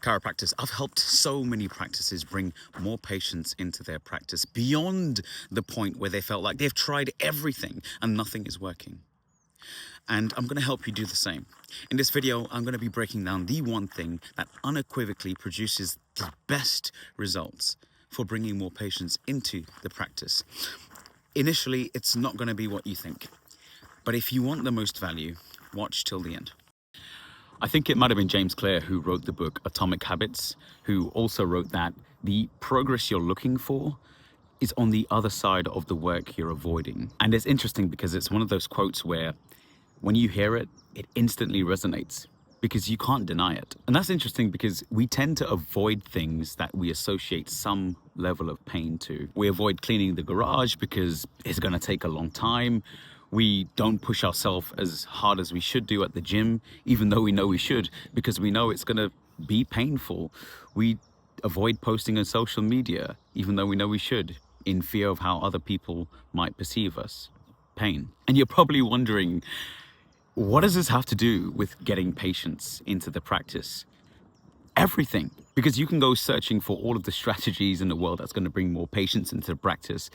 Chiropractors, I've helped so many practices bring more patients into their practice beyond the point where they felt like they've tried everything and nothing is working. And I'm going to help you do the same. In this video, I'm going to be breaking down the one thing that unequivocally produces the best results for bringing more patients into the practice. Initially, it's not going to be what you think. But if you want the most value, watch till the end. I think it might have been James Clear who wrote the book Atomic Habits, who also wrote that the progress you're looking for is on the other side of the work you're avoiding. And it's interesting because it's one of those quotes where when you hear it, it instantly resonates because you can't deny it. And that's interesting because we tend to avoid things that we associate some level of pain to. We avoid cleaning the garage because it's going to take a long time. We don't push ourselves as hard as we should do at the gym, even though we know we should, because we know it's going to be painful. We avoid posting on social media, even though we know we should, in fear of how other people might perceive us. Pain. And you're probably wondering, what does this have to do with getting patients into the practice? Everything. Because you can go searching for all of the strategies in the world that's going to bring more patients into the practice,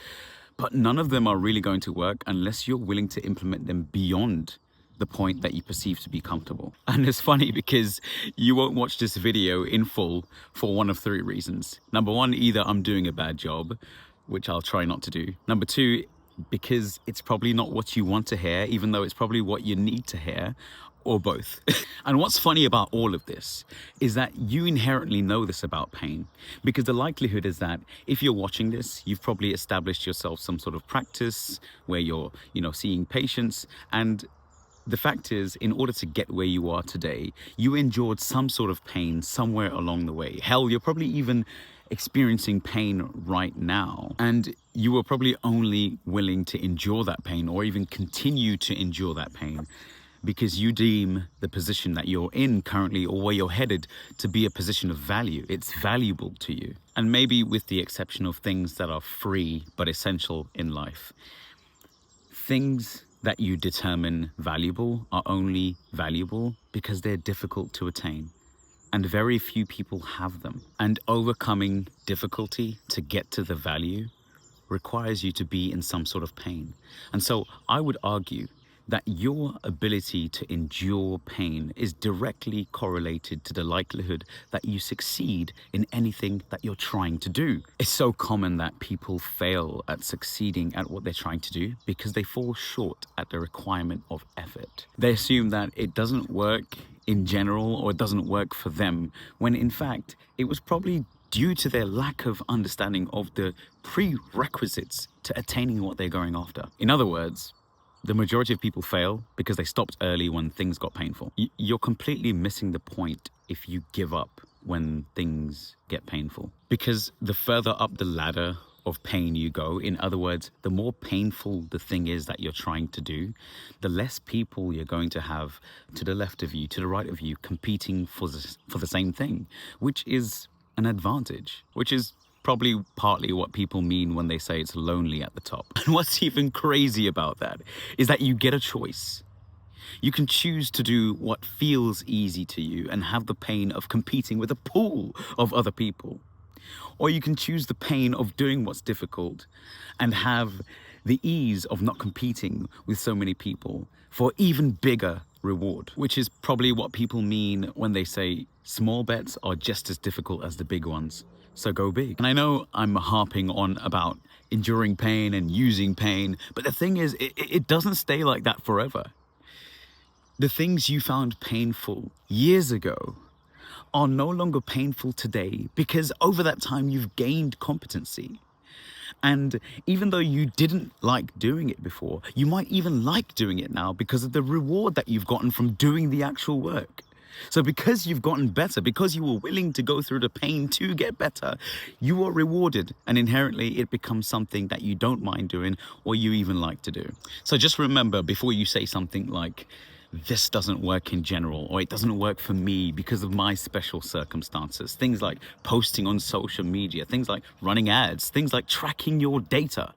but none of them are really going to work unless you're willing to implement them beyond the point that you perceive to be comfortable. And it's funny because you won't watch this video in full for one of three reasons. Number one, either I'm doing a bad job, which I'll try not to do. Number two, because it's probably not what you want to hear, even though it's probably what you need to hear, or both. And what's funny about all of this is that you inherently know this about pain, because the likelihood is that if you're watching this, you've probably established yourself some sort of practice where you're, seeing patients. And the fact is, in order to get where you are today, you endured some sort of pain somewhere along the way. Hell, you're probably even experiencing pain right now. And you were probably only willing to endure that pain or even continue to endure that pain because you deem the position that you're in currently or where you're headed to be a position of value. It's valuable to you. And maybe with the exception of things that are free but essential in life, things that you determine valuable are only valuable because they're difficult to attain. And very few people have them. And overcoming difficulty to get to the value requires you to be in some sort of pain. And so I would argue that your ability to endure pain is directly correlated to the likelihood that you succeed in anything that you're trying to do. It's so common that people fail at succeeding at what they're trying to do because they fall short at the requirement of effort. They assume that it doesn't work in general or it doesn't work for them, when in fact it was probably due to their lack of understanding of the prerequisites to attaining what they're going after. In other words, the majority of people fail because they stopped early when things got painful. You're completely missing the point if you give up when things get painful. Because the further up the ladder of pain you go, in other words, the more painful the thing is that you're trying to do, the less people you're going to have to the left of you, to the right of you, competing for the same thing, which is an advantage, which is probably partly what people mean when they say it's lonely at the top. And what's even crazy about that is that you get a choice. You can choose to do what feels easy to you and have the pain of competing with a pool of other people. Or you can choose the pain of doing what's difficult and have the ease of not competing with so many people for even bigger reward, which is probably what people mean when they say small bets are just as difficult as the big ones. So go big. And I know I'm harping on about enduring pain and using pain, but the thing is, it doesn't stay like that forever. The things you found painful years ago are no longer painful today because over that time you've gained competency. And even though you didn't like doing it before, you might even like doing it now because of the reward that you've gotten from doing the actual work. So because you've gotten better, because you were willing to go through the pain to get better, you are rewarded, and inherently it becomes something that you don't mind doing or you even like to do. So just remember, before you say something like, this doesn't work in general, or it doesn't work for me because of my special circumstances, things like posting on social media, things like running ads, things like tracking your data,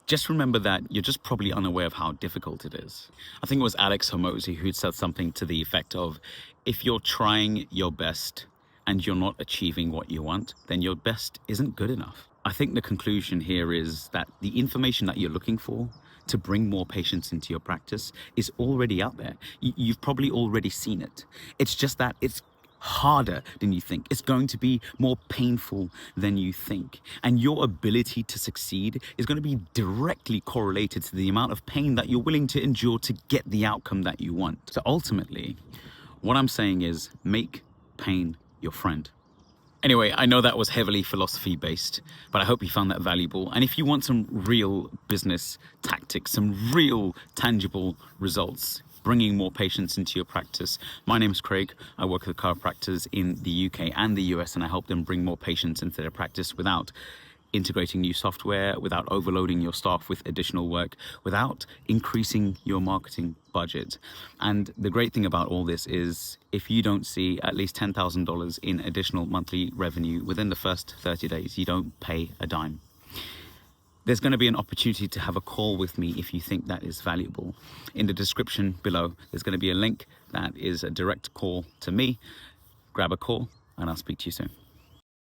just remember that you're just probably unaware of how difficult it is. I think it was Alex Hormozi who'd said something to the effect of, if you're trying your best and you're not achieving what you want, then your best isn't good enough. I think the conclusion here is that the information that you're looking for to bring more patients into your practice is already out there. You've probably already seen it. It's just that it's harder than you think. It's going to be more painful than you think. And your ability to succeed is going to be directly correlated to the amount of pain that you're willing to endure to get the outcome that you want. So ultimately, what I'm saying is make pain your friend. Anyway, I know that was heavily philosophy based, but I hope you found that valuable. And if you want some real business tactics, some real tangible results, bringing more patients into your practice, my name is Craig. I work with chiropractors in the UK and the US, and I help them bring more patients into their practice without integrating new software, without overloading your staff with additional work, without increasing your marketing budget. And the great thing about all this is if you don't see at least $10,000 in additional monthly revenue within the first 30 days, you don't pay a dime. There's going to be an opportunity to have a call with me if you think that is valuable. In the description below, there's going to be a link that is a direct call to me. Grab a call and I'll speak to you soon.